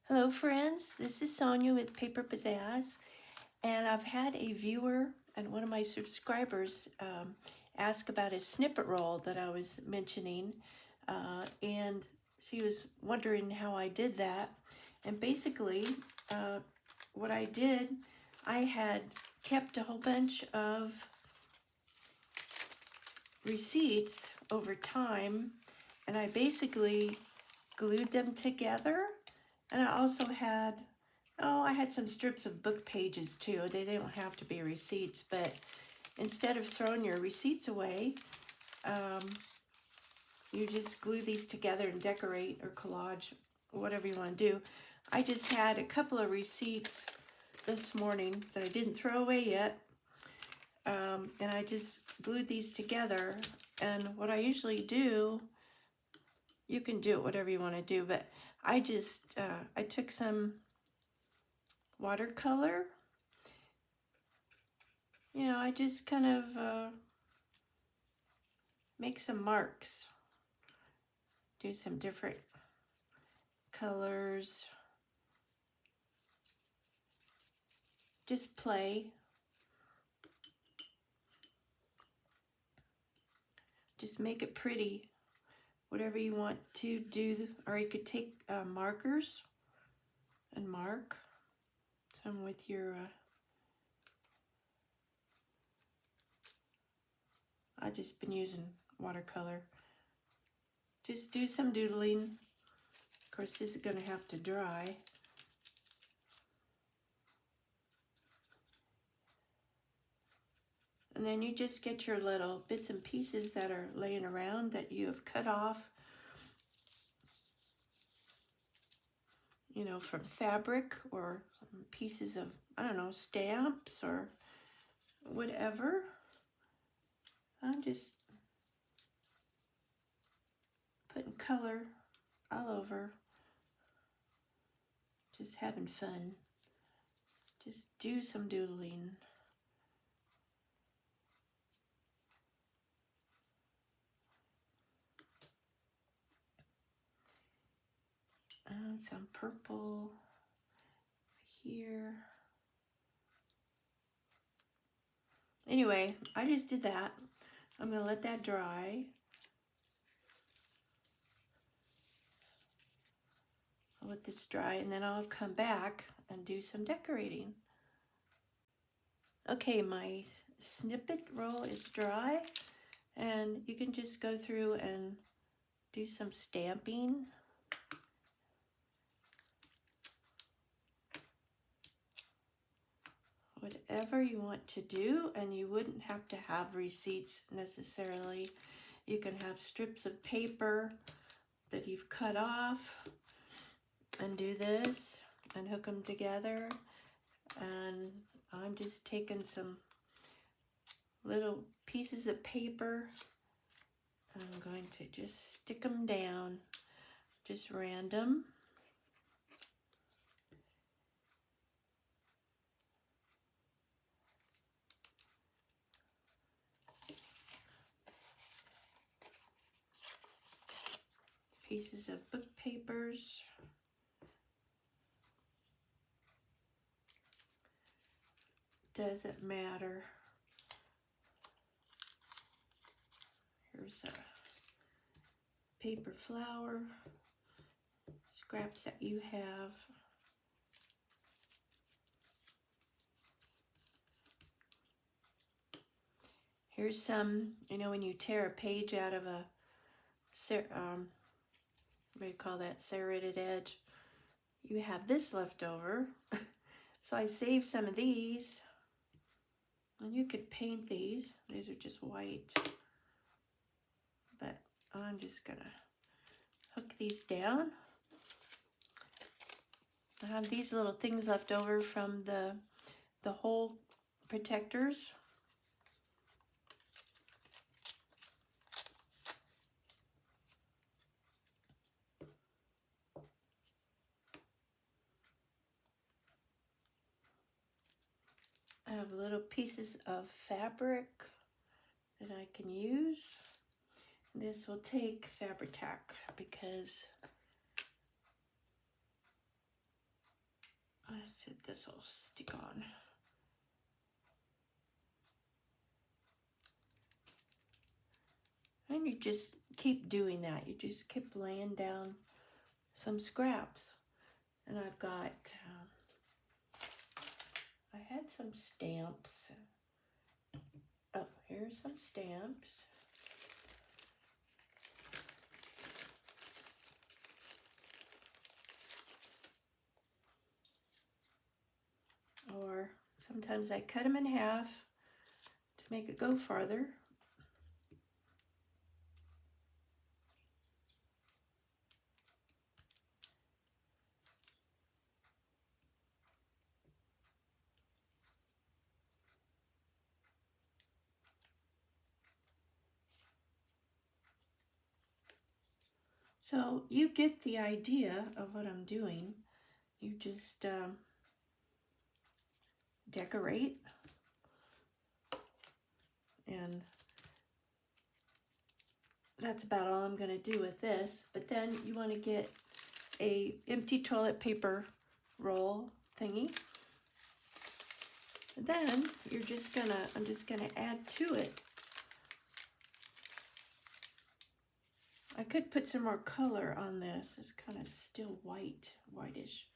Hello friends, this is Sonia with Paper Pizzazz, and I've had a viewer and one of my subscribers ask about a snippet roll that I was mentioning, and she was wondering how I did that. And basically, what I did, I had kept a whole bunch of receipts over time, and I basically glued them together. And I also had, I had some strips of book pages too. They don't have to be receipts, but instead of throwing your receipts away, you just glue these together and decorate or collage, whatever you want to do. I just had a couple of receipts this morning that I didn't throw away yet, and I just glued these together. And what I usually do, you can do it whatever you want to do, but I just, I took some watercolor. I just kind of make some marks, do some different colors, just play. Just make it pretty, whatever you want to do. Or you could take markers and mark some with your, I've just been using watercolor. Just do some doodling. Of course, this is going to have to dry. And then you just get your little bits and pieces that are laying around that you have cut off, from fabric or pieces of, I don't know, stamps or whatever. I'm just putting color all over, just having fun. Just do some doodling. Some purple here. Anyway, I just did that. I'm going to let that dry. I'll let this dry and then I'll come back and do some decorating. Okay, my snippet roll is dry, and you can just go through and do some stamping. Whatever you want to do, and you wouldn't have to have receipts necessarily. You can have strips of paper that you've cut off and do this and hook them together. And I'm just taking some little pieces of paper and I'm going to just stick them down, just random. Pieces of book papers. Doesn't matter. Here's a paper flower, scraps that you have. Here's some, when you tear a page out of a, what do you call that, serrated edge, you have this left over. So I saved some of these, and you could paint these. These are just white, but I'm just gonna hook these down. I have these little things left over from the hole protectors. I have little pieces of fabric that I can use. This will take fabric tack because see if this will stick on. And you just keep doing that. You just keep laying down some scraps. And I've got, I had some stamps. Oh, here's some stamps. Or sometimes I cut them in half to make it go farther. So you get the idea of what I'm doing. You just decorate, and that's about all I'm going to do with this. But then you want to get a empty toilet paper roll thingy. And then you're just gonna, I'm just gonna add to it. I could put some more color on this. It's kind of still whitish.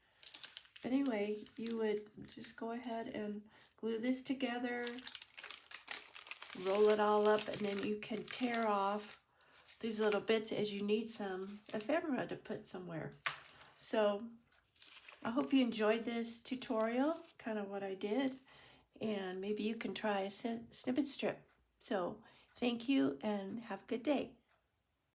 But anyway, you would just go ahead and glue this together, roll it all up, and then you can tear off these little bits as you need some ephemera to put somewhere. So I hope you enjoyed this tutorial, kind of what I did, and maybe you can try a snippet strip. So thank you and have a good day.